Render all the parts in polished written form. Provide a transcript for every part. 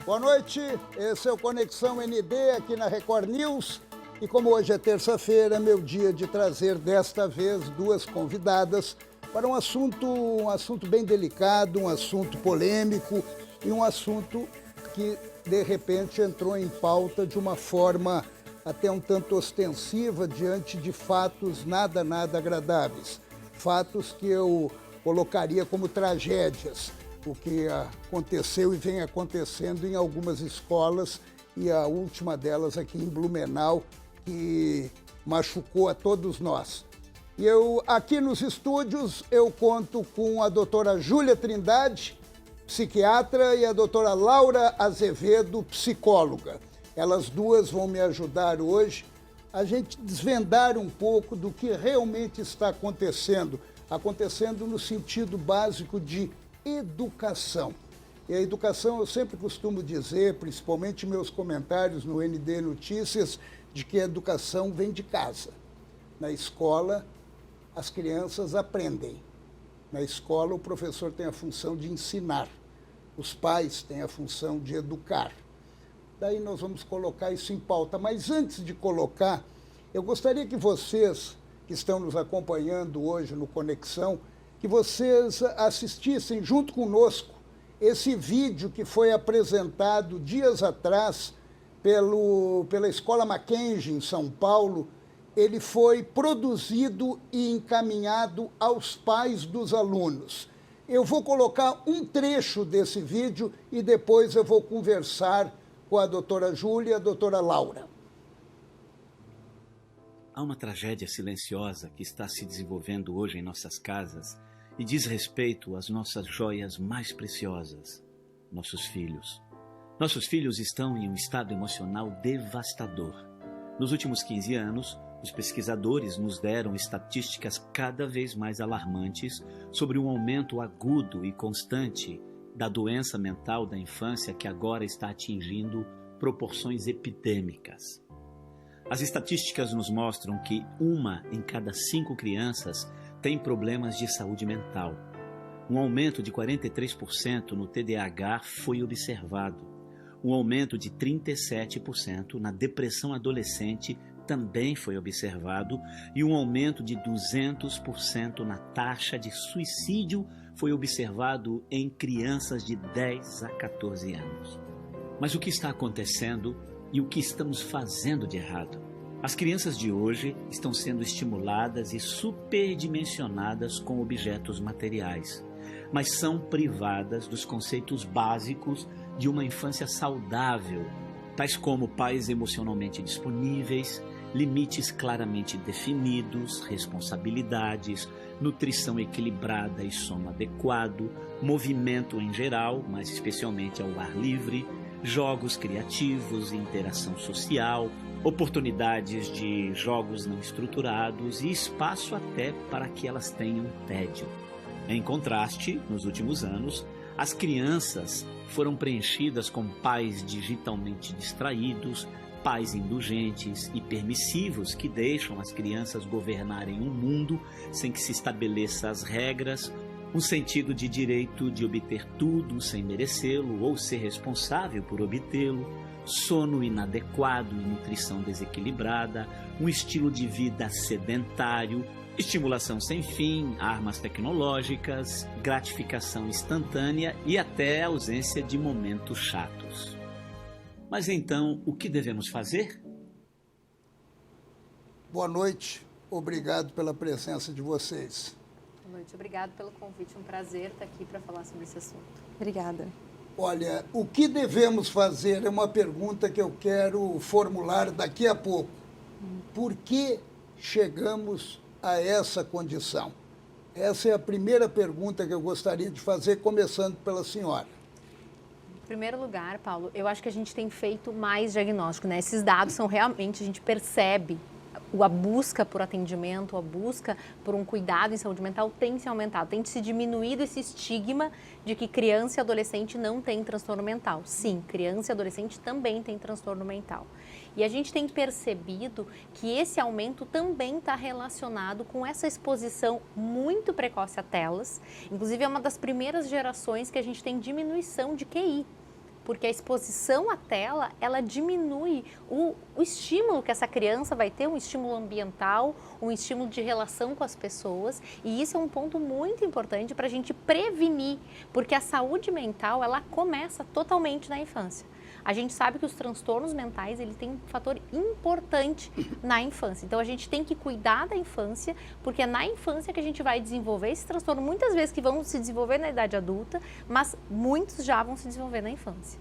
Boa noite, esse é o Conexão ND aqui na Record News. E como hoje é terça-feira, é meu dia de trazer desta vez duas convidadas para um assunto bem delicado, um assunto polêmico e um assunto que de repente entrou em pauta de uma forma até um tanto ostensiva diante de fatos nada agradáveis. Fatos que eu colocaria como tragédias. O que aconteceu e vem acontecendo em algumas escolas e a última delas aqui em Blumenau, que machucou a todos nós. E eu, aqui nos estúdios, eu conto com a doutora Júlia Trindade, psiquiatra, e a doutora Laura Azevedo, psicóloga. Elas duas vão me ajudar hoje a gente desvendar um pouco do que realmente está acontecendo no sentido básico de educação. E a educação, eu sempre costumo dizer, principalmente meus comentários no ND Notícias, de que a educação vem de casa. Na escola, as crianças aprendem. Na escola, o professor tem a função de ensinar. Os pais têm a função de educar. Daí nós vamos colocar isso em pauta. Mas antes de colocar, eu gostaria que vocês, que estão nos acompanhando hoje no Conexão, que vocês assistissem junto conosco esse vídeo que foi apresentado dias atrás pela Escola Mackenzie, em São Paulo. Ele foi produzido e encaminhado aos pais dos alunos. Eu vou colocar um trecho desse vídeo e depois eu vou conversar com a doutora Júlia e a doutora Laura. Há uma tragédia silenciosa que está se desenvolvendo hoje em nossas casas e diz respeito às nossas joias mais preciosas, nossos filhos. Nossos filhos estão em um estado emocional devastador. Nos últimos 15 anos, os pesquisadores nos deram estatísticas cada vez mais alarmantes sobre um aumento agudo e constante da doença mental da infância que agora está atingindo proporções epidêmicas. As estatísticas nos mostram que 1 em cada 5 crianças tem problemas de saúde mental. Um aumento de 43% no TDAH foi observado. Um aumento de 37% na depressão adolescente também foi observado e um aumento de 200% na taxa de suicídio foi observado em crianças de 10 a 14 anos. Mas o que está acontecendo e o que estamos fazendo de errado? As crianças de hoje estão sendo estimuladas e superdimensionadas com objetos materiais, mas são privadas dos conceitos básicos de uma infância saudável, tais como pais emocionalmente disponíveis, limites claramente definidos, responsabilidades, nutrição equilibrada e sono adequado, movimento em geral, mas especialmente ao ar livre, jogos criativos, interação social, oportunidades de jogos não estruturados e espaço até para que elas tenham tédio. Em contraste, nos últimos anos, as crianças foram preenchidas com pais digitalmente distraídos, pais indulgentes e permissivos que deixam as crianças governarem um mundo sem que se estabeleça as regras, um sentido de direito de obter tudo sem merecê-lo ou ser responsável por obtê-lo, sono inadequado e nutrição desequilibrada, um estilo de vida sedentário, estimulação sem fim, armas tecnológicas, gratificação instantânea e até ausência de momentos chatos. Mas então, o que devemos fazer? Boa noite, obrigado pela presença de vocês. Boa noite, obrigado pelo convite, um prazer estar aqui para falar sobre esse assunto. Obrigada. Olha, o que devemos fazer é uma pergunta que eu quero formular daqui a pouco. Por que chegamos a essa condição? Essa é a primeira pergunta que eu gostaria de fazer, começando pela senhora. Em primeiro lugar, Paulo, eu acho que a gente tem feito mais diagnóstico, né? Esses dados são realmente, a gente percebe a busca por atendimento, a busca por um cuidado em saúde mental tem se aumentado, tem se diminuído esse estigma de que criança e adolescente não tem transtorno mental. Sim, criança e adolescente também tem transtorno mental. E a gente tem percebido que esse aumento também está relacionado com essa exposição muito precoce a telas. Inclusive, é uma das primeiras gerações que a gente tem diminuição de QI. Porque a exposição à tela, ela diminui o estímulo que essa criança vai ter, um estímulo ambiental, um estímulo de relação com as pessoas. E isso é um ponto muito importante para a gente prevenir, porque a saúde mental, ela começa totalmente na infância. A gente sabe que os transtornos mentais, ele tem um fator importante na infância. Então, a gente tem que cuidar da infância, porque é na infância que a gente vai desenvolver esse transtorno, muitas vezes que vão se desenvolver na idade adulta, mas muitos já vão se desenvolver na infância.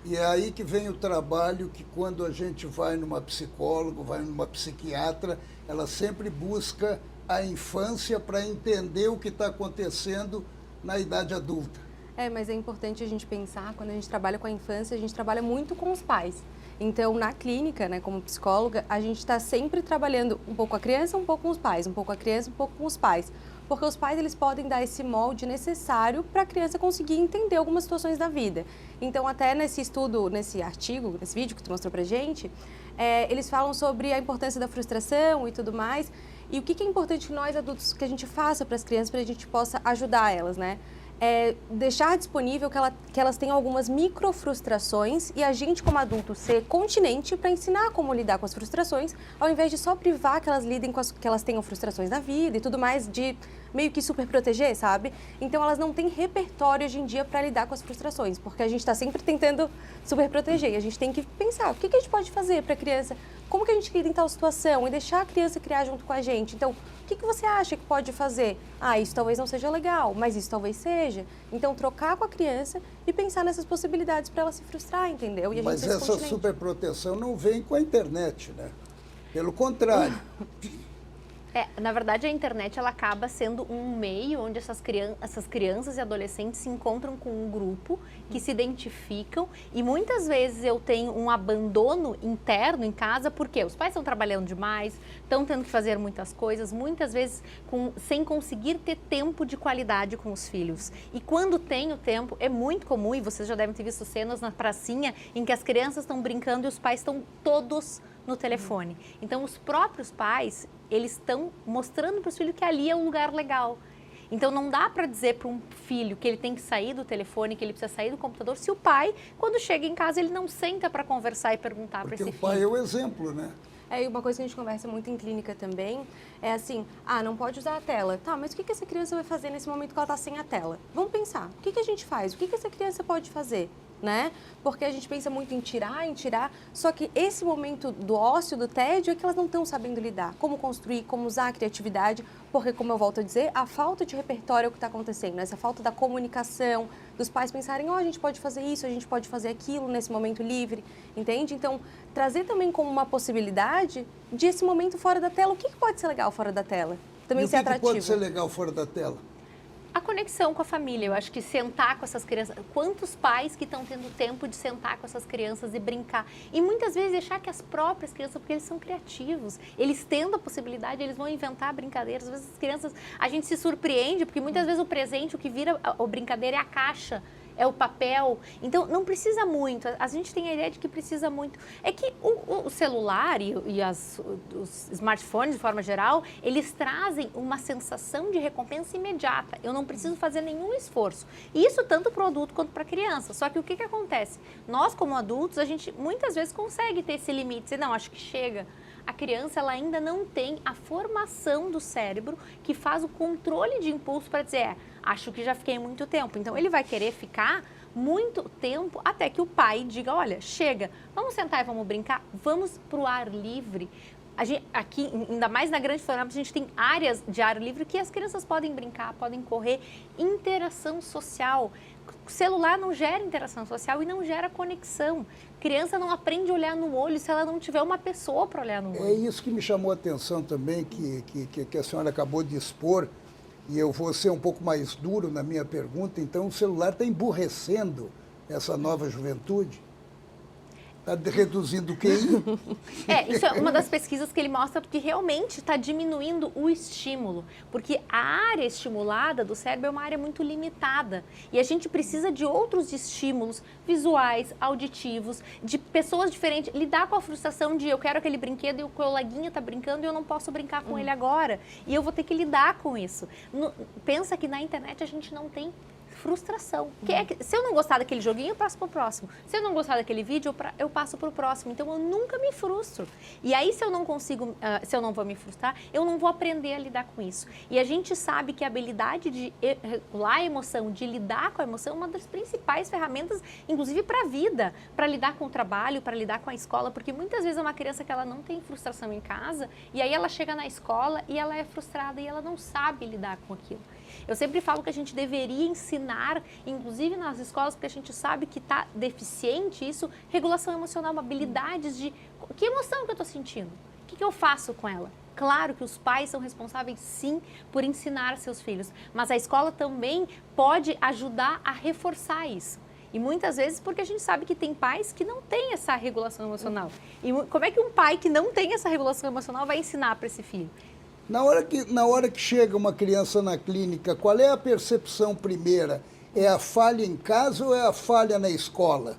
E é aí que vem o trabalho que quando a gente vai numa psicóloga, vai numa psiquiatra, ela sempre busca a infância para entender o que está acontecendo na idade adulta. Mas é importante a gente pensar, quando a gente trabalha com a infância, a gente trabalha muito com os pais. Então, na clínica, né, como psicóloga, a gente está sempre trabalhando um pouco a criança, um pouco com os pais, um pouco a criança, um pouco com os pais. Porque os pais, eles podem dar esse molde necessário para a criança conseguir entender algumas situações da vida. Então, até nesse estudo, nesse artigo, nesse vídeo que tu mostrou pra gente, eles falam sobre a importância da frustração e tudo mais. E o que é importante que nós, adultos, que a gente faça para as crianças, para a gente possa ajudar elas, né? Deixar disponível que elas tenham algumas micro frustrações e a gente, como adulto, ser continente para ensinar como lidar com as frustrações, ao invés de só privar que elas lidem com que elas tenham frustrações na vida e tudo mais, de meio que super proteger, sabe? Então, elas não têm repertório hoje em dia para lidar com as frustrações, porque a gente está sempre tentando super proteger e a gente tem que pensar o que a gente pode fazer para a criança, como que a gente lida em tal situação e deixar a criança criar junto com a gente. Então, o que você acha que pode fazer? Isso talvez não seja legal, mas isso talvez seja. Então, trocar com a criança e pensar nessas possibilidades para ela se frustrar, entendeu? E a mas gente essa superproteção não vem com a internet, né? Pelo contrário. Na verdade, a internet ela acaba sendo um meio onde essas crianças e adolescentes se encontram com um grupo que se identificam e muitas vezes eu tenho um abandono interno em casa porque os pais estão trabalhando demais, estão tendo que fazer muitas coisas, muitas vezes sem conseguir ter tempo de qualidade com os filhos. E quando tem o tempo, é muito comum, e vocês já devem ter visto cenas na pracinha em que as crianças estão brincando e os pais estão todos no telefone. Então, os próprios pais, eles estão mostrando para os filhos que ali é um lugar legal. Então, não dá para dizer para um filho que ele tem que sair do telefone, que ele precisa sair do computador, se o pai, quando chega em casa, ele não senta para conversar e perguntar para esse filho. Porque o pai é o exemplo, né? E uma coisa que a gente conversa muito em clínica também é assim, não pode usar a tela. Tá, mas o que essa criança vai fazer nesse momento que ela está sem a tela? Vamos pensar, o que a gente faz? O que essa criança pode fazer? Né? Porque a gente pensa muito em tirar, só que esse momento do ócio, do tédio, é que elas não estão sabendo lidar. Como construir, como usar a criatividade, porque, como eu volto a dizer, a falta de repertório é o que está acontecendo, essa falta da comunicação, dos pais pensarem, a gente pode fazer isso, a gente pode fazer aquilo nesse momento livre, entende? Então, trazer também como uma possibilidade de esse momento fora da tela. O que pode ser legal fora da tela? Também ser atrativo. O que pode ser legal fora da tela? A conexão com a família, eu acho que sentar com essas crianças, quantos pais que estão tendo tempo de sentar com essas crianças e brincar, e muitas vezes deixar que as próprias crianças, porque eles são criativos, eles tendo a possibilidade, eles vão inventar brincadeiras, às vezes as crianças, a gente se surpreende, porque muitas vezes o presente, o que vira a brincadeira é a caixa, é o papel, então não precisa muito, a gente tem a ideia de que precisa muito. É que o celular e os smartphones, de forma geral, eles trazem uma sensação de recompensa imediata, eu não preciso fazer nenhum esforço. Isso tanto para o adulto quanto para a criança, só que o que acontece? Nós, como adultos, a gente muitas vezes consegue ter esse limite, dizer, não, acho que chega. A criança ela ainda não tem a formação do cérebro que faz o controle de impulso para dizer, acho que já fiquei muito tempo. Então, ele vai querer ficar muito tempo até que o pai diga, olha, chega, vamos sentar e vamos brincar, vamos para o ar livre. Aqui, ainda mais na Grande Florianópolis, a gente tem áreas de ar livre que as crianças podem brincar, podem correr, interação social. O celular não gera interação social e não gera conexão. Criança não aprende a olhar no olho se ela não tiver uma pessoa para olhar no olho. É isso que me chamou a atenção também, que a senhora acabou de expor, e eu vou ser um pouco mais duro na minha pergunta, então o celular está emburrecendo essa nova juventude? Está reduzindo o QI? Isso é uma das pesquisas que ele mostra que realmente está diminuindo o estímulo, porque a área estimulada do cérebro é uma área muito limitada e a gente precisa de outros estímulos visuais, auditivos, de pessoas diferentes, lidar com a frustração de eu quero aquele brinquedo e o coleguinha está brincando e eu não posso brincar com ele agora e eu vou ter que lidar com isso. Pensa que na internet a gente não tem frustração. Se eu não gostar daquele joguinho, eu passo para o próximo. Se eu não gostar daquele vídeo, eu passo para o próximo. Então, eu nunca me frustro. E aí, se eu não consigo, se eu não vou me frustrar, eu não vou aprender a lidar com isso. E a gente sabe que a habilidade de regular a emoção, de lidar com a emoção, é uma das principais ferramentas, inclusive para a vida, para lidar com o trabalho, para lidar com a escola, porque muitas vezes é uma criança que ela não tem frustração em casa, e aí ela chega na escola e ela é frustrada e ela não sabe lidar com aquilo. Eu sempre falo que a gente deveria ensinar, inclusive nas escolas, porque a gente sabe que está deficiente isso, regulação emocional, habilidades de que emoção que eu estou sentindo, o que eu faço com ela. Claro que os pais são responsáveis, sim, por ensinar seus filhos, mas a escola também pode ajudar a reforçar isso. E muitas vezes porque a gente sabe que tem pais que não têm essa regulação emocional. E como é que um pai que não tem essa regulação emocional vai ensinar para esse filho? Na hora que chega uma criança na clínica, qual é a percepção primeira? É a falha em casa ou é a falha na escola?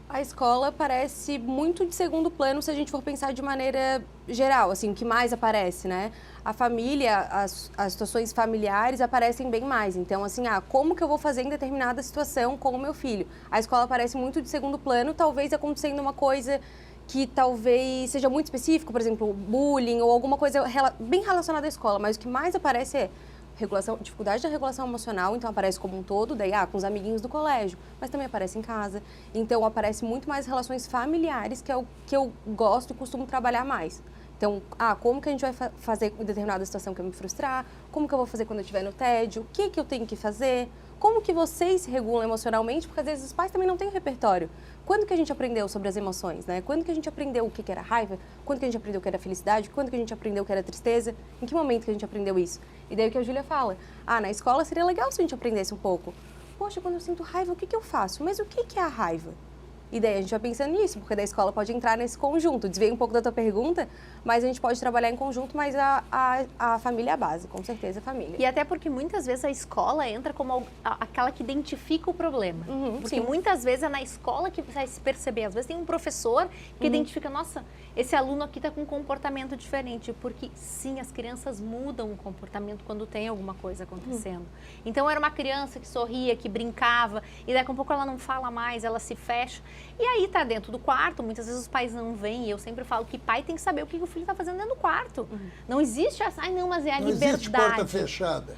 A escola parece muito de segundo plano se a gente for pensar de maneira geral, assim, o que mais aparece, né? A família, as situações familiares aparecem bem mais. Então, assim, como que eu vou fazer em determinada situação com o meu filho? A escola parece muito de segundo plano, talvez acontecendo uma coisa que talvez seja muito específico, por exemplo, bullying ou alguma coisa bem relacionada à escola, mas o que mais aparece é dificuldade da regulação emocional, então aparece como um todo, daí com os amiguinhos do colégio, mas também aparece em casa. Então aparece muito mais relações familiares, que é o que eu gosto e costumo trabalhar mais. Então, como que a gente vai fazer em determinada situação que eu me frustrar? Como que eu vou fazer quando eu estiver no tédio? O que que eu tenho que fazer? Como que vocês se regulam emocionalmente? Porque às vezes os pais também não têm repertório. Quando que a gente aprendeu sobre as emoções, né? Quando que a gente aprendeu o que era raiva? Quando que a gente aprendeu o que era felicidade? Quando que a gente aprendeu o que era tristeza? Em que momento que a gente aprendeu isso? E daí o que a Júlia fala, na escola seria legal se a gente aprendesse um pouco. Poxa, quando eu sinto raiva, o que eu faço? Mas o que é a raiva? E daí a gente vai pensando nisso, porque daí a escola pode entrar nesse conjunto. Desviei um pouco da tua pergunta, mas a gente pode trabalhar em conjunto, mas a família é a base, com certeza a família. E até porque muitas vezes a escola entra como aquela que identifica o problema. Porque sim. muitas vezes é na escola que vai se perceber. Às vezes tem um professor que identifica, nossa, esse aluno aqui está com um comportamento diferente. Porque sim, as crianças mudam o comportamento quando tem alguma coisa acontecendo. Então era uma criança que sorria, que brincava, e daqui a pouco ela não fala mais, ela se fecha. E aí tá dentro do quarto, muitas vezes os pais não vêm, e eu sempre falo que pai tem que saber o que o filho tá fazendo dentro do quarto. Não existe essa, não, mas é a liberdade. Não existe porta fechada.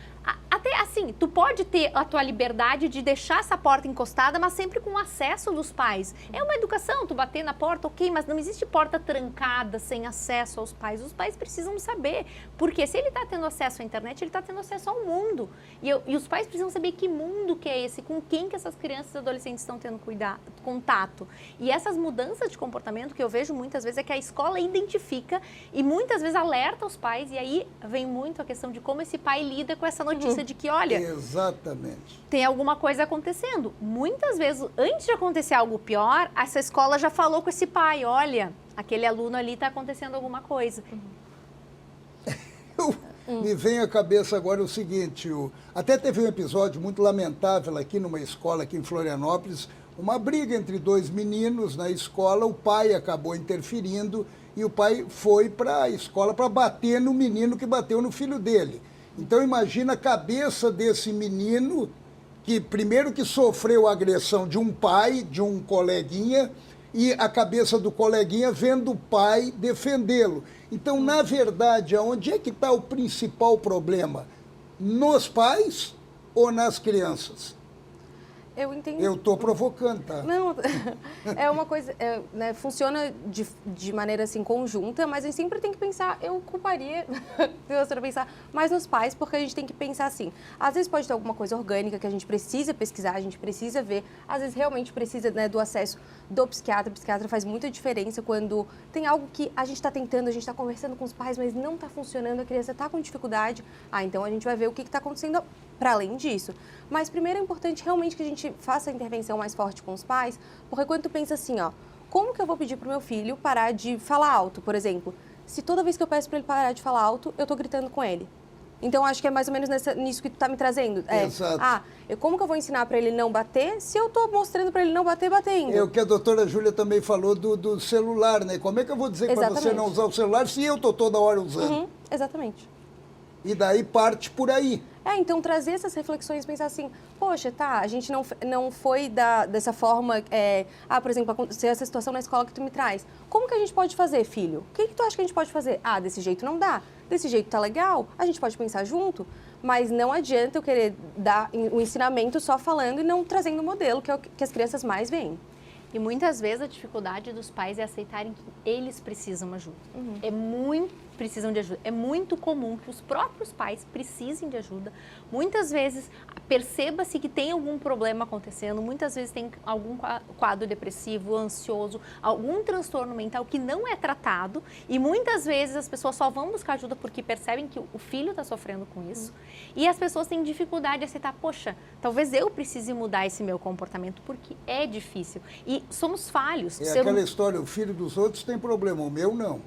Até assim, tu pode ter a tua liberdade de deixar essa porta encostada, mas sempre com acesso dos pais. É uma educação, tu bater na porta, ok, mas não existe porta trancada sem acesso aos pais. Os pais precisam saber, porque se ele está tendo acesso à internet, ele está tendo acesso ao mundo. E os pais precisam saber que mundo que é esse, com quem que essas crianças e adolescentes estão tendo contato. E essas mudanças de comportamento que eu vejo muitas vezes é que a escola identifica e muitas vezes alerta os pais, e aí vem muito a questão de como esse pai lida com essa notícia de que, olha, exatamente, tem alguma coisa acontecendo. Muitas vezes, antes de acontecer algo pior, essa escola já falou com esse pai, olha, aquele aluno ali está acontecendo alguma coisa. Me vem à cabeça agora o seguinte, até teve um episódio muito lamentável aqui numa escola aqui em Florianópolis, uma briga entre dois meninos na escola, o pai acabou interferindo e o pai foi para a escola para bater no menino que bateu no filho dele. Então imagina a cabeça desse menino, que primeiro que sofreu a agressão de um pai, de um coleguinha, e a cabeça do coleguinha vendo o pai defendê-lo. Então, na verdade, onde é que está o principal problema? Nos pais ou nas crianças? Eu entendo. Eu estou provocando, tá? Não, é uma coisa, né, funciona de maneira assim conjunta, mas a gente sempre tem que pensar, eu culparia, se eu pensar mais nos pais, porque a gente tem que pensar assim, às vezes pode ter alguma coisa orgânica que a gente precisa pesquisar, a gente precisa ver, às vezes realmente precisa, né, do acesso do psiquiatra. O psiquiatra faz muita diferença quando tem algo que a gente está tentando, a gente está conversando com os pais, mas não está funcionando, a criança está com dificuldade, então a gente vai ver o que está acontecendo para além disso. Mas primeiro é importante realmente que a gente faça a intervenção mais forte com os pais, porque quando tu pensa assim, como que eu vou pedir para o meu filho parar de falar alto, por exemplo? Se toda vez que eu peço para ele parar de falar alto, eu estou gritando com ele. Então, acho que é mais ou menos nisso que tu está me trazendo. Exato. Como que eu vou ensinar para ele não bater se eu estou mostrando para ele não bater batendo? É o que a doutora Júlia também falou do celular, né? Como é que eu vou dizer para você não usar o celular se eu estou toda hora usando? Exatamente. E daí parte por aí. Então trazer essas reflexões, pensar assim, poxa, a gente não foi dessa forma, por exemplo, aconteceu essa situação na escola que tu me traz. Como que a gente pode fazer, filho? O que tu acha que a gente pode fazer? Desse jeito não dá. Desse jeito tá legal, a gente pode pensar junto, mas não adianta eu querer dar o ensinamento só falando e não trazendo o modelo, que é o que as crianças mais veem. E muitas vezes a dificuldade dos pais é aceitarem que eles precisam ajuda. Precisam de ajuda. É muito comum que os próprios pais precisem de ajuda. Muitas vezes perceba-se que tem algum problema acontecendo, muitas vezes tem algum quadro depressivo, ansioso, algum transtorno mental que não é tratado e muitas vezes as pessoas só vão buscar ajuda porque percebem que o filho está sofrendo com isso e as pessoas têm dificuldade de aceitar, poxa, talvez eu precise mudar esse meu comportamento porque é difícil e somos falhos. É aquela história, o filho dos outros tem problema, o meu não.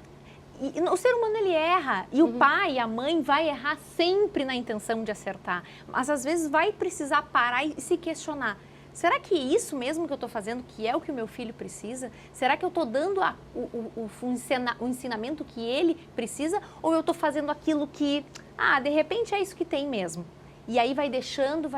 E o ser humano, ele erra, e o pai, a mãe vai errar sempre na intenção de acertar, mas às vezes vai precisar parar e se questionar. Será que isso mesmo que eu estou fazendo, que é o que o meu filho precisa? Será que eu estou dando o ensinamento que ele precisa? Ou eu estou fazendo aquilo que, de repente é isso que tem mesmo? E aí vai deixando,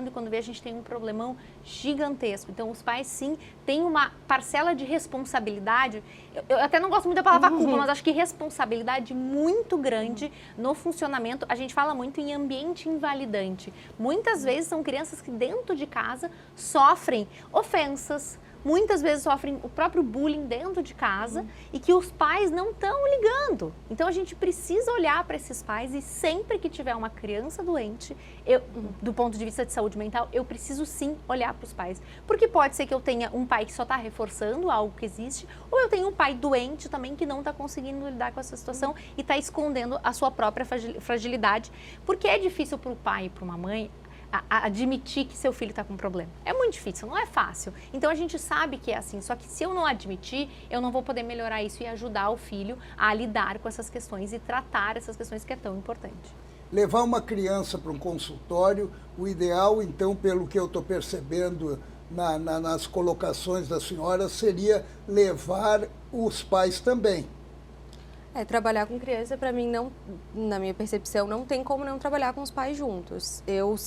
e quando vê a gente tem um problemão gigantesco. Então, os pais, sim, têm uma parcela de responsabilidade. Eu até não gosto muito da palavra culpa, mas acho que responsabilidade muito grande no funcionamento. A gente fala muito em ambiente invalidante. Muitas vezes são crianças que dentro de casa sofrem ofensas, muitas vezes sofrem o próprio bullying dentro de casa e que os pais não estão ligando. Então, a gente precisa olhar para esses pais e sempre que tiver uma criança doente, do ponto de vista de saúde mental, eu preciso sim olhar para os pais. Porque pode ser que eu tenha um pai que só está reforçando algo que existe, ou eu tenho um pai doente também que não está conseguindo lidar com essa situação e está escondendo a sua própria fragilidade. Porque é difícil para o pai e para uma mãe admitir que seu filho está com problema. É muito difícil, não é fácil. Então a gente sabe que é assim, só que se eu não admitir, eu não vou poder melhorar isso e ajudar o filho a lidar com essas questões e tratar essas questões que é tão importante. Levar uma criança para um consultório, o ideal, então, pelo que eu estou percebendo nas colocações da senhora, seria levar os pais também. Trabalhar com criança, para mim, não, na minha percepção, não tem como não trabalhar com os pais juntos.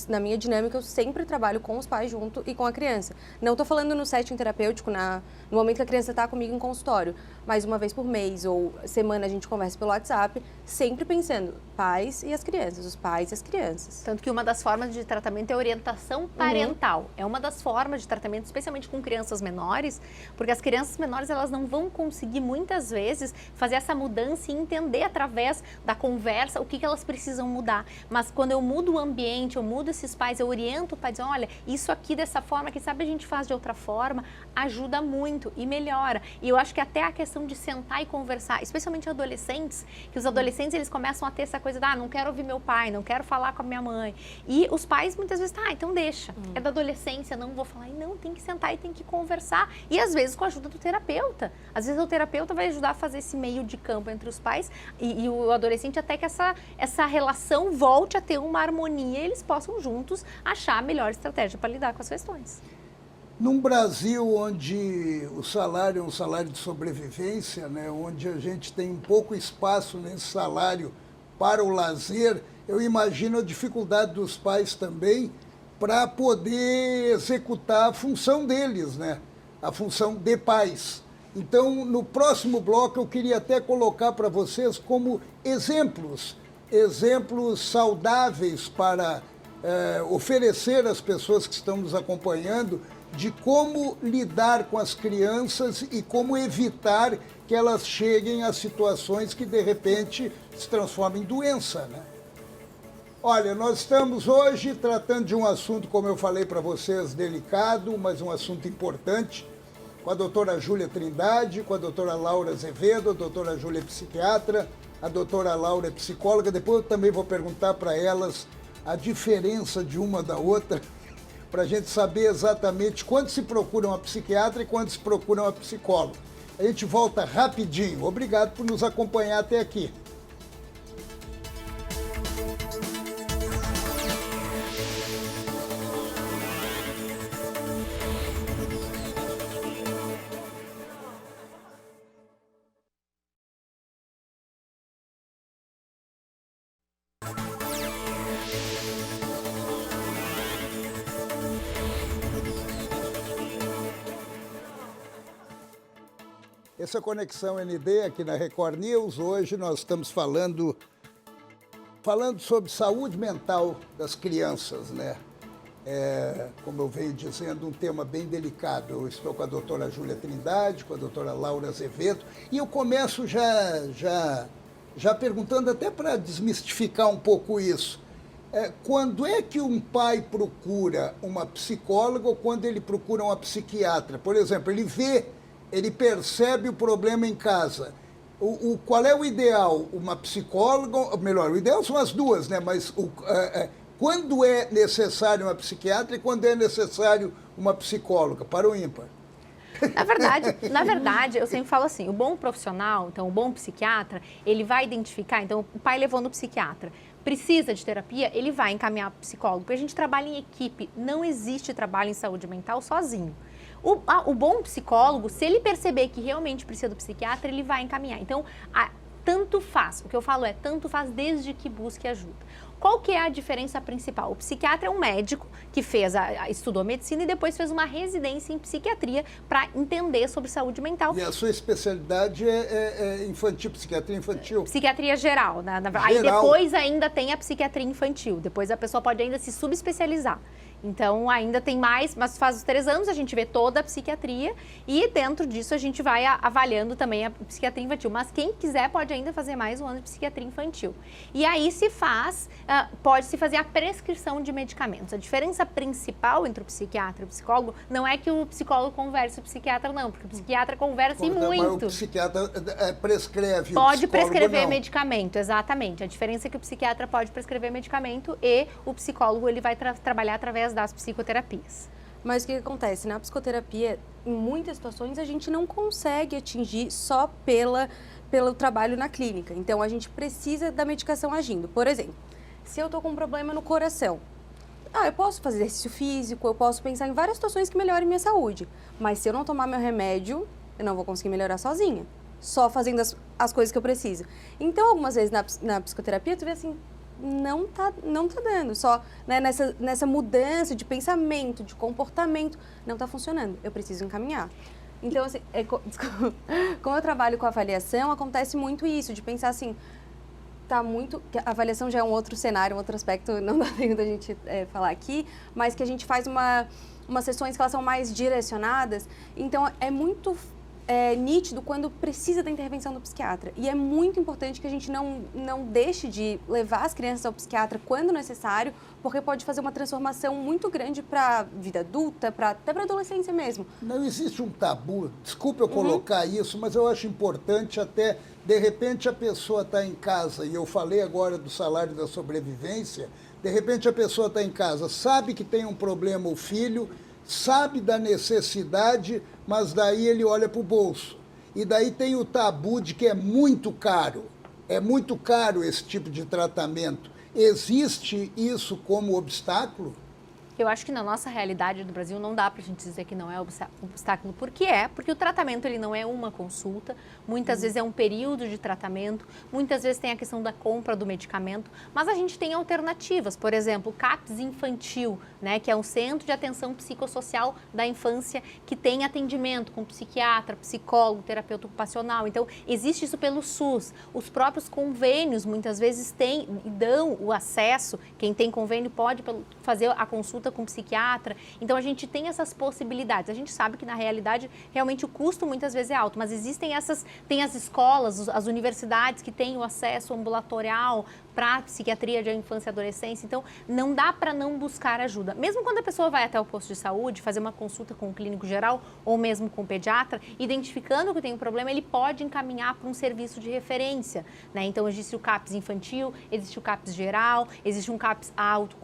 Na minha dinâmica, eu sempre trabalho com os pais junto e com a criança. Não estou falando no setting terapêutico, no momento que a criança está comigo em consultório, mas uma vez por mês ou semana a gente conversa pelo WhatsApp, sempre pensando pais e as crianças, os pais e as crianças. Tanto que uma das formas de tratamento é a orientação parental. É uma das formas de tratamento, especialmente com crianças menores, porque as crianças menores elas não vão conseguir muitas vezes fazer essa mudança e entender através da conversa o que elas precisam mudar. Mas quando eu mudo o ambiente, eu mudo esses pais, eu oriento o pai, dizendo, olha, isso aqui dessa forma, quem sabe a gente faz de outra forma, ajuda muito e melhora. E eu acho que até a questão de sentar e conversar, especialmente adolescentes, que os adolescentes eles começam a ter essa coisa de, não quero ouvir meu pai, não quero falar com a minha mãe. E os pais muitas vezes, então deixa, é da adolescência, não vou falar. E não, tem que sentar e tem que conversar. E às vezes com a ajuda do terapeuta. Às vezes o terapeuta vai ajudar a fazer esse meio de campo entre os pais e o adolescente até que essa relação volte a ter uma harmonia e eles possam juntos achar a melhor estratégia para lidar com as questões. Num Brasil onde o salário é um salário de sobrevivência, né, onde a gente tem pouco espaço nesse salário para o lazer, eu imagino a dificuldade dos pais também para poder executar a função deles, né, a função de pais. Então, no próximo bloco, eu queria até colocar para vocês como exemplos saudáveis para oferecer às pessoas que estão nos acompanhando de como lidar com as crianças e como evitar que elas cheguem a situações que, de repente, se transformem em doença, né? Olha, nós estamos hoje tratando de um assunto, como eu falei para vocês, delicado, mas um assunto importante, com a doutora Júlia Trindade, com a doutora Laura Azevedo, a doutora Júlia é psiquiatra, a doutora Laura é psicóloga. Depois eu também vou perguntar para elas a diferença de uma da outra, para a gente saber exatamente quando se procura uma psiquiatra e quando se procura uma psicóloga. A gente volta rapidinho. Obrigado por nos acompanhar até aqui. Essa é a Conexão ND aqui na Record News. Hoje nós estamos falando sobre saúde mental das crianças, né? Como eu venho dizendo, um tema bem delicado. Eu estou com a doutora Júlia Trindade, com a doutora Laura Azevedo, e eu começo já perguntando, até para desmistificar um pouco isso. Quando é que um pai procura uma psicóloga ou quando ele procura uma psiquiatra? Por exemplo, ele percebe o problema em casa. Qual é o ideal? Uma psicóloga, ou melhor, o ideal são as duas, né? Mas quando é necessário uma psiquiatra e quando é necessário uma psicóloga, para o ímpar? Na verdade, eu sempre falo assim, o bom profissional, então o bom psiquiatra, ele vai identificar, então o pai levou no psiquiatra, precisa de terapia, ele vai encaminhar para o psicólogo, porque a gente trabalha em equipe, não existe trabalho em saúde mental sozinho. O bom psicólogo, se ele perceber que realmente precisa do psiquiatra, ele vai encaminhar. Então, tanto faz. O que eu falo é tanto faz desde que busque ajuda. Qual que é a diferença principal? O psiquiatra é um médico que estudou medicina e depois fez uma residência em psiquiatria para entender sobre saúde mental. E a sua especialidade é infantil, psiquiatria infantil? Psiquiatria geral. Geral. Aí depois ainda tem a psiquiatria infantil. Depois a pessoa pode ainda se subespecializar. Então, ainda tem mais, mas faz os 3 anos a gente vê toda a psiquiatria e dentro disso a gente vai avaliando também a psiquiatria infantil. Mas quem quiser pode ainda fazer mais um ano de psiquiatria infantil. E aí pode-se fazer a prescrição de medicamentos. A diferença principal entre o psiquiatra e o psicólogo não é que o psicólogo converse com o psiquiatra, não, porque o psiquiatra conversa e muito. Mas o psiquiatra prescreve, pode o prescrever não. medicamento, exatamente. A diferença é que o psiquiatra pode prescrever medicamento e o psicólogo ele vai trabalhar através das psicoterapias. Mas o que acontece? Na psicoterapia, em muitas situações, a gente não consegue atingir só pelo trabalho na clínica. Então, a gente precisa da medicação agindo. Por exemplo, se eu estou com um problema no coração, eu posso fazer exercício físico, eu posso pensar em várias situações que melhorem minha saúde. Mas se eu não tomar meu remédio, eu não vou conseguir melhorar sozinha. Só fazendo as coisas que eu preciso. Então, algumas vezes na psicoterapia, tu vê assim, não tá dando. Só nessa mudança de pensamento, de comportamento, não tá funcionando. Eu preciso encaminhar. Então, assim, como eu trabalho com avaliação, acontece muito isso, de pensar assim, a avaliação já é um outro cenário, um outro aspecto, não dá tempo da gente falar aqui, mas que a gente faz umas sessões que elas são mais direcionadas, então é muito nítido quando precisa da intervenção do psiquiatra. E é muito importante que a gente não deixe de levar as crianças ao psiquiatra quando necessário, porque pode fazer uma transformação muito grande para a vida adulta, até para a adolescência mesmo. Não existe um tabu, desculpa eu colocar isso, mas eu acho importante até, de repente a pessoa está em casa, e eu falei agora do salário da sobrevivência, de repente a pessoa está em casa, sabe que tem um problema o filho, sabe da necessidade, mas daí ele olha para o bolso. E daí tem o tabu de que é muito caro esse tipo de tratamento. Existe isso como obstáculo? Eu acho que na nossa realidade do Brasil não dá para a gente dizer que não é obstáculo. Por que porque o tratamento ele não é uma consulta, muitas vezes é um período de tratamento, muitas vezes tem a questão da compra do medicamento, mas a gente tem alternativas, por exemplo, o CAPS infantil, né, que é um centro de atenção psicossocial da infância que tem atendimento com psiquiatra, psicólogo, terapeuta ocupacional. Então, existe isso pelo SUS. Os próprios convênios muitas vezes dão o acesso, quem tem convênio pode fazer a consulta com psiquiatra, então a gente tem essas possibilidades. A gente sabe que na realidade realmente o custo muitas vezes é alto, mas existem tem as escolas, as universidades que têm o acesso ambulatorial para psiquiatria de infância e adolescência, então não dá para não buscar ajuda. Mesmo quando a pessoa vai até o posto de saúde, fazer uma consulta com o clínico geral ou mesmo com o pediatra, identificando que tem um problema, ele pode encaminhar para um serviço de referência, né? Então existe o CAPS infantil, existe o CAPS geral, existe um CAPS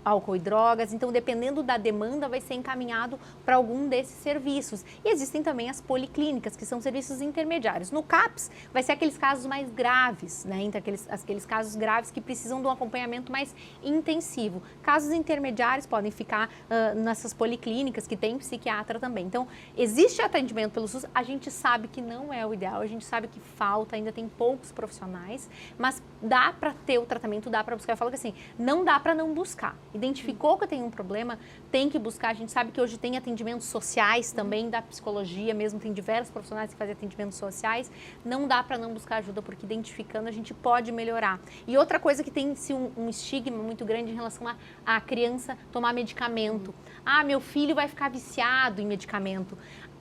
álcool e drogas, então dependendo dependendo da demanda, vai ser encaminhado para algum desses serviços. E existem também as policlínicas, que são serviços intermediários. No CAPS, vai ser aqueles casos mais graves, né? Então, aqueles casos graves que precisam de um acompanhamento mais intensivo. Casos intermediários podem ficar nessas policlínicas, que tem psiquiatra também. Então, existe atendimento pelo SUS, a gente sabe que não é o ideal, a gente sabe que falta, ainda tem poucos profissionais, mas dá para ter o tratamento, dá para buscar. Eu falo que assim, não dá para não buscar. Identificou que eu tenho um problema, tem que buscar. A gente sabe que hoje tem atendimentos sociais também, da psicologia mesmo, tem diversos profissionais que fazem atendimentos sociais. Não dá para não buscar ajuda, porque identificando a gente pode melhorar. E outra coisa que tem um estigma muito grande em relação a criança tomar medicamento. Ah, meu filho vai ficar viciado em medicamento.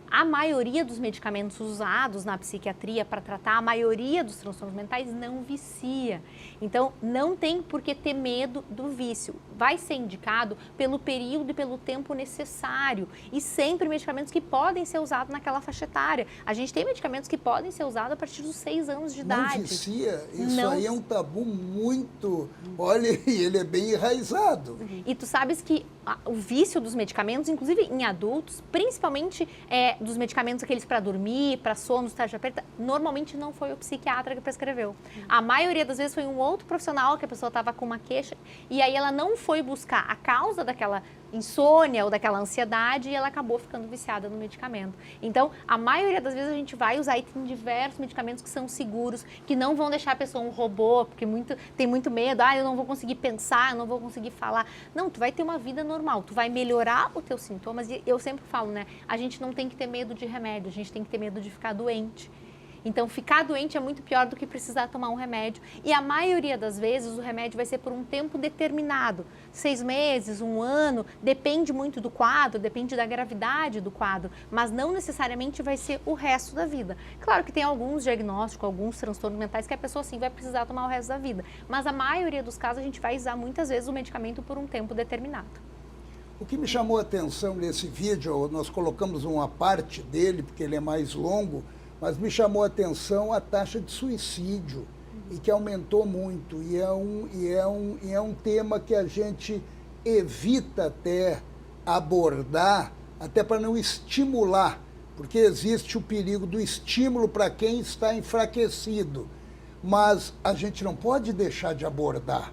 A maioria dos medicamentos usados na psiquiatria para tratar a maioria dos transtornos mentais não vicia. Então, não tem por que ter medo do vício. Vai ser indicado pelo período e pelo tempo necessário. E sempre medicamentos que podem ser usados naquela faixa etária. A gente tem medicamentos que podem ser usados a partir dos 6 anos de idade. Não vicia? Isso aí é um tabu muito... Olha, ele é bem enraizado. E tu sabes que o vício dos medicamentos, inclusive em adultos, principalmente dos medicamentos aqueles para dormir, para sono, estágio aperta, normalmente não foi o psiquiatra que prescreveu. A maioria das vezes foi um outro profissional que a pessoa estava com uma queixa e aí ela não foi buscar a causa daquela insônia ou daquela ansiedade e ela acabou ficando viciada no medicamento. Então, a maioria das vezes a gente vai usar e tem diversos medicamentos que são seguros, que não vão deixar a pessoa um robô, porque tem muito medo, eu não vou conseguir pensar, eu não vou conseguir falar. Não, tu vai ter uma vida normal, tu vai melhorar os teus sintomas e eu sempre falo, né, a gente não tem que ter medo de remédio, a gente tem que ter medo de ficar doente. Então, ficar doente é muito pior do que precisar tomar um remédio. E a maioria das vezes, o remédio vai ser por um tempo determinado. 6 meses, 1 ano, depende muito do quadro, depende da gravidade do quadro, mas não necessariamente vai ser o resto da vida. Claro que tem alguns diagnósticos, alguns transtornos mentais que a pessoa, sim, vai precisar tomar o resto da vida. Mas a maioria dos casos, a gente vai usar muitas vezes o medicamento por um tempo determinado. O que me chamou a atenção nesse vídeo, nós colocamos uma parte dele, porque ele é mais longo, mas me chamou a atenção a taxa de suicídio, e que aumentou muito, e é um tema que a gente evita até abordar, até para não estimular, porque existe o perigo do estímulo para quem está enfraquecido, mas a gente não pode deixar de abordar,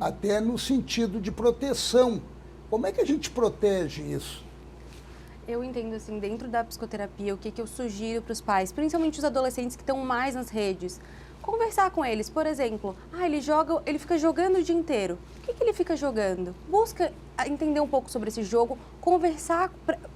até no sentido de proteção. Como é que a gente protege isso? Eu entendo, assim, dentro da psicoterapia, o que eu sugiro para os pais, principalmente os adolescentes que estão mais nas redes, conversar com eles. Por exemplo, ele fica jogando o dia inteiro. O que ele fica jogando? Busca entender um pouco sobre esse jogo, conversar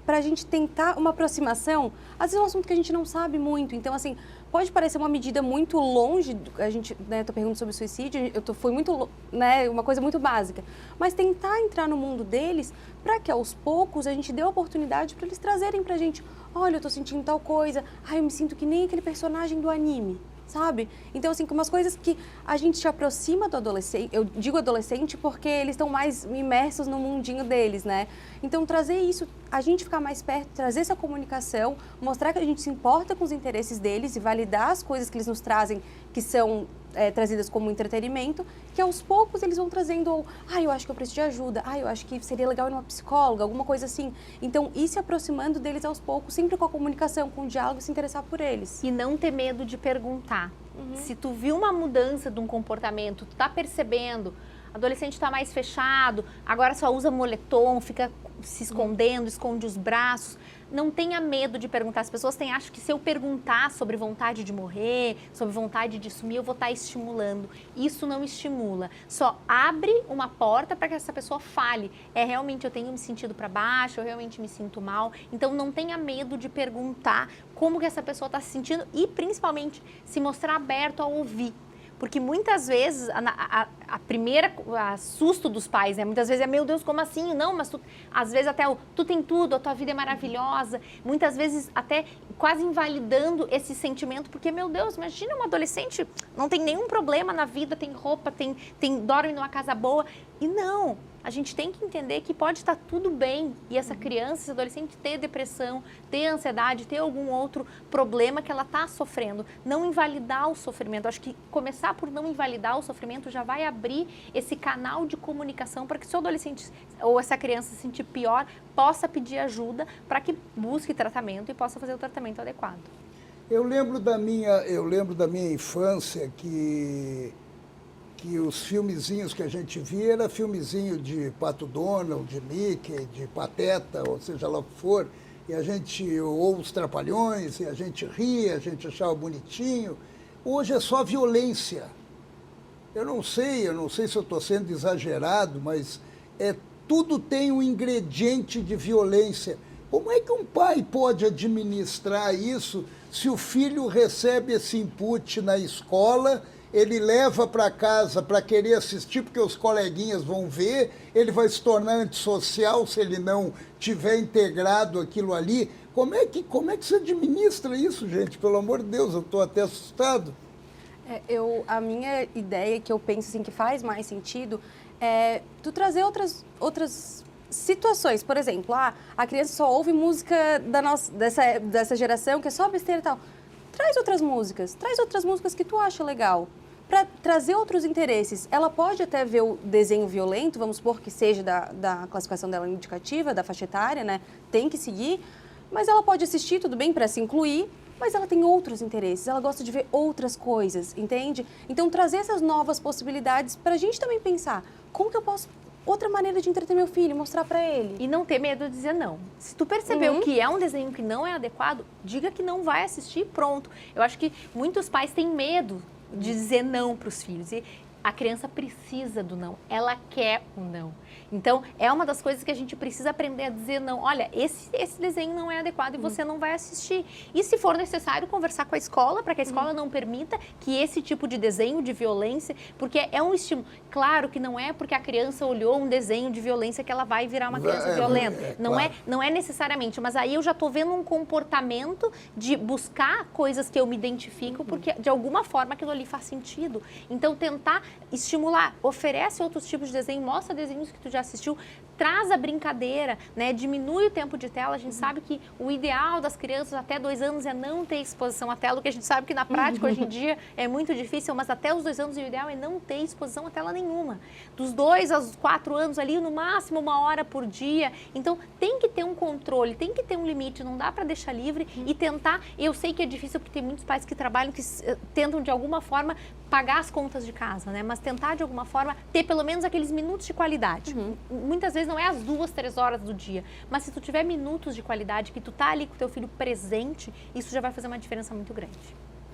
para a gente tentar uma aproximação. Às vezes é um assunto que a gente não sabe muito, então, assim, pode parecer uma medida muito longe, a gente, né, tô perguntando sobre suicídio, foi muito, né, uma coisa muito básica, mas tentar entrar no mundo deles para que aos poucos a gente dê a oportunidade para eles trazerem pra gente, olha, eu tô sentindo tal coisa, eu me sinto que nem aquele personagem do anime, sabe? Então, assim, com umas coisas que a gente se aproxima do adolescente, eu digo adolescente porque eles estão mais imersos no mundinho deles, né? Então, trazer isso, a gente ficar mais perto, trazer essa comunicação, mostrar que a gente se importa com os interesses deles e validar as coisas que eles nos trazem, que são trazidas como entretenimento, que aos poucos eles vão trazendo, eu acho que eu preciso de ajuda, eu acho que seria legal ir numa psicóloga, alguma coisa assim. Então, ir se aproximando deles aos poucos, sempre com a comunicação, com o diálogo, se interessar por eles. E não ter medo de perguntar. Se tu viu uma mudança de um comportamento, tu tá percebendo, adolescente está mais fechado, agora só usa moletom, fica se escondendo, esconde os braços. Não tenha medo de perguntar. As pessoas acham que se eu perguntar sobre vontade de morrer, sobre vontade de sumir, eu vou estar estimulando. Isso não estimula. Só abre uma porta para que essa pessoa fale. Realmente eu tenho me sentido para baixo, eu realmente me sinto mal. Então não tenha medo de perguntar como que essa pessoa está se sentindo e principalmente se mostrar aberto a ouvir. Porque muitas vezes, a primeira susto dos pais, né? Muitas vezes meu Deus, como assim? Não, mas às vezes até tu tem tudo, a tua vida é maravilhosa. Muitas vezes até quase invalidando esse sentimento, porque, meu Deus, imagina um adolescente, não tem nenhum problema na vida, tem roupa, dorme numa casa boa. E não, a gente tem que entender que pode estar tudo bem e essa criança, esse adolescente ter depressão, ter ansiedade, ter algum outro problema que ela está sofrendo. Não invalidar o sofrimento. Acho que começar por não invalidar o sofrimento já vai abrir esse canal de comunicação para que se o adolescente ou essa criança se sentir pior, possa pedir ajuda para que busque tratamento e possa fazer o tratamento adequado. Eu lembro da minha infância que os filmezinhos que a gente via era filmezinho de Pato Donald, de Mickey, de Pateta, ou seja lá o que for, e a gente, ou os Trapalhões, e a gente ria, a gente achava bonitinho. Hoje é só violência. Eu não sei se eu estou sendo exagerado, mas tudo tem um ingrediente de violência. Como é que um pai pode administrar isso se o filho recebe esse input na escola, ele leva para casa para querer assistir porque os coleguinhas vão ver, ele vai se tornar antissocial se ele não tiver integrado aquilo ali? Como é que se administra isso, gente? Pelo amor de Deus, eu estou até assustado. A minha ideia, que eu penso assim, que faz mais sentido, é tu trazer outras situações. Por exemplo, a criança só ouve música dessa geração, que é só besteira e tal. Traz outras músicas que tu acha legal, para trazer outros interesses. Ela pode até ver o desenho violento, vamos supor que seja da classificação dela indicativa, da faixa etária, né? Tem que seguir, mas ela pode assistir, tudo bem, para se incluir, mas ela tem outros interesses, ela gosta de ver outras coisas, entende? Então, trazer essas novas possibilidades para a gente também pensar, como que eu posso... Outra maneira de entreter meu filho, mostrar para ele. E não ter medo de dizer não. Se tu percebeu que é um desenho que não é adequado, diga que não vai assistir, pronto. Eu acho que muitos pais têm medo de dizer não para os filhos. E a criança precisa do não, ela quer o não. Então, é uma das coisas que a gente precisa aprender a dizer não. Olha, esse desenho não é adequado e você não vai assistir. E se for necessário, conversar com a escola, para que a escola não permita que esse tipo de desenho de violência, porque é um estímulo. Claro que não é porque a criança olhou um desenho de violência que ela vai virar uma criança violenta. Não é necessariamente, mas aí eu já estou vendo um comportamento de buscar coisas que eu me identifico, porque de alguma forma aquilo ali faz sentido. Então, tentar estimular, oferece outros tipos de desenho, mostra desenhos que tu já assistiu, traz a brincadeira, né? Diminui o tempo de tela. A gente sabe que o ideal das crianças até 2 anos é não ter exposição à tela, o que a gente sabe que na prática hoje em dia é muito difícil, mas até os 2 anos o ideal é não ter exposição à tela nenhuma. Dos 2 aos 4 anos ali, no máximo 1 hora por dia. Então tem que ter um controle, tem que ter um limite, não dá para deixar livre e tentar. Eu sei que é difícil porque tem muitos pais que trabalham, que tentam de alguma forma pagar as contas de casa, né? Mas tentar de alguma forma ter pelo menos aqueles minutos de qualidade. Muitas vezes não é as 2, 3 horas do dia, mas se tu tiver minutos de qualidade, que tu tá ali com o teu filho presente, isso já vai fazer uma diferença muito grande.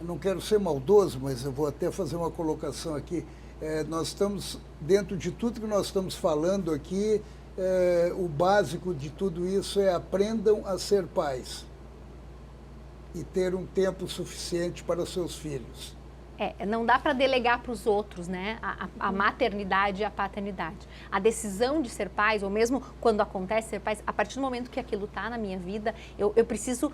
Eu não quero ser maldoso, mas eu vou até fazer uma colocação aqui. Nós estamos, dentro de tudo que nós estamos falando aqui, o básico de tudo isso é aprendam a ser pais e ter um tempo suficiente para seus filhos. Não dá para delegar para os outros, né? A maternidade e a paternidade. A decisão de ser pais, ou mesmo quando acontece ser pais, a partir do momento que aquilo está na minha vida, eu preciso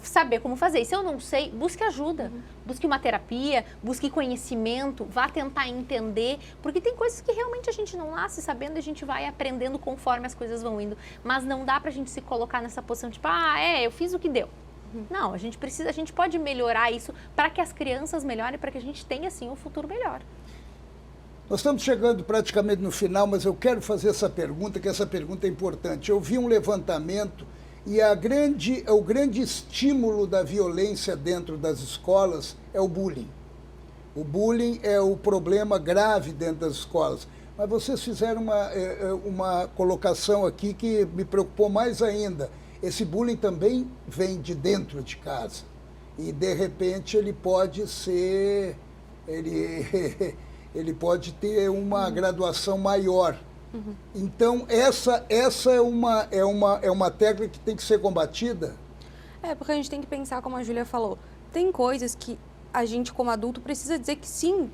saber como fazer. E se eu não sei, busque ajuda. Busque uma terapia, busque conhecimento, vá tentar entender, porque tem coisas que realmente a gente não nasce sabendo e a gente vai aprendendo conforme as coisas vão indo. Mas não dá para a gente se colocar nessa posição tipo, eu fiz o que deu. Não, a gente pode melhorar isso para que as crianças melhorem, para que a gente tenha, assim, um futuro melhor. Nós estamos chegando praticamente no final, mas eu quero fazer essa pergunta, que essa pergunta é importante. Eu vi um levantamento e o grande estímulo da violência dentro das escolas é o bullying. O bullying é o problema grave dentro das escolas. Mas vocês fizeram uma colocação aqui que me preocupou mais ainda. Esse bullying também vem de dentro de casa e, de repente, ele pode ter uma graduação maior. Então, essa é uma tecla que tem que ser combatida? Porque a gente tem que pensar, como a Júlia falou, tem coisas que a gente, como adulto, precisa dizer que sim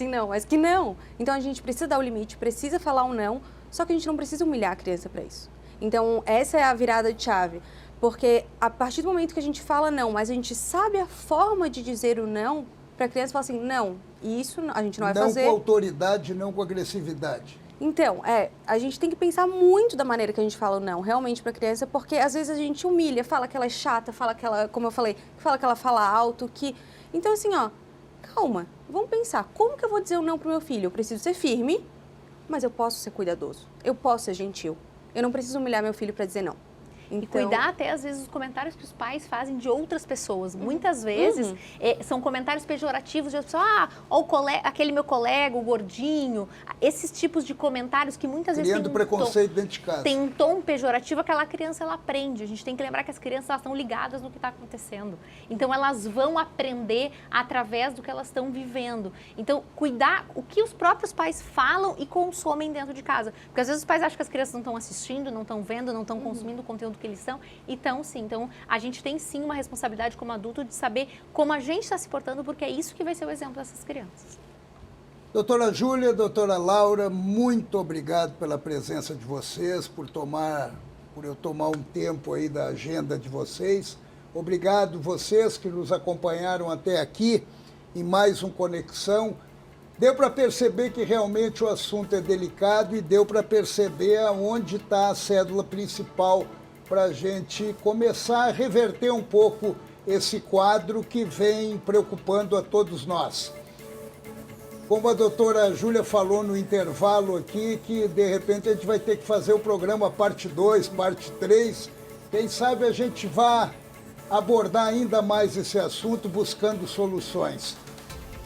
não, mas que não. Então, a gente precisa dar o limite, precisa falar um não, só que a gente não precisa humilhar a criança para isso. Então, essa é a virada de chave, porque a partir do momento que a gente fala não, mas a gente sabe a forma de dizer o não, para a criança falar assim, não, isso a gente não vai fazer. Não com autoridade, não com agressividade. Então, a gente tem que pensar muito da maneira que a gente fala o não, realmente para a criança, porque às vezes a gente humilha, fala que ela é chata, fala que ela, como eu falei, fala que ela fala alto, que... Então, assim, ó, calma, vamos pensar, como que eu vou dizer o não pro meu filho? Eu preciso ser firme, mas eu posso ser cuidadoso, eu posso ser gentil, eu não preciso humilhar meu filho para dizer não. E cuidar até, às vezes, os comentários que os pais fazem de outras pessoas. Muitas vezes são comentários pejorativos de outras pessoas. Aquele meu colega, o gordinho. Esses tipos de comentários que muitas vezes criando preconceito dentro de casa. Tem um tom pejorativo, aquela criança, ela aprende. A gente tem que lembrar que as crianças, elas estão ligadas no que está acontecendo. Então, elas vão aprender através do que elas estão vivendo. Então, cuidar o que os próprios pais falam e consomem dentro de casa. Porque, às vezes, os pais acham que as crianças não estão assistindo, não estão vendo, não estão consumindo o conteúdo que eles são. Então, sim. Então, a gente tem, sim, uma responsabilidade como adulto de saber como a gente está se portando, porque é isso que vai ser o exemplo dessas crianças. Doutora Júlia, doutora Laura, muito obrigado pela presença de vocês, por eu tomar um tempo aí da agenda de vocês. Obrigado vocês que nos acompanharam até aqui em mais um Conexão. Deu para perceber que realmente o assunto é delicado e deu para perceber aonde está a cédula principal para a gente começar a reverter um pouco esse quadro que vem preocupando a todos nós. Como a doutora Júlia falou no intervalo aqui, que de repente a gente vai ter que fazer o programa parte 2, parte 3, quem sabe a gente vá abordar ainda mais esse assunto buscando soluções.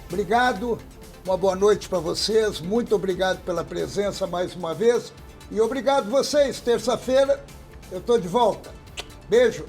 Obrigado, uma boa noite para vocês, muito obrigado pela presença mais uma vez e obrigado vocês, terça-feira eu estou de volta. Beijo!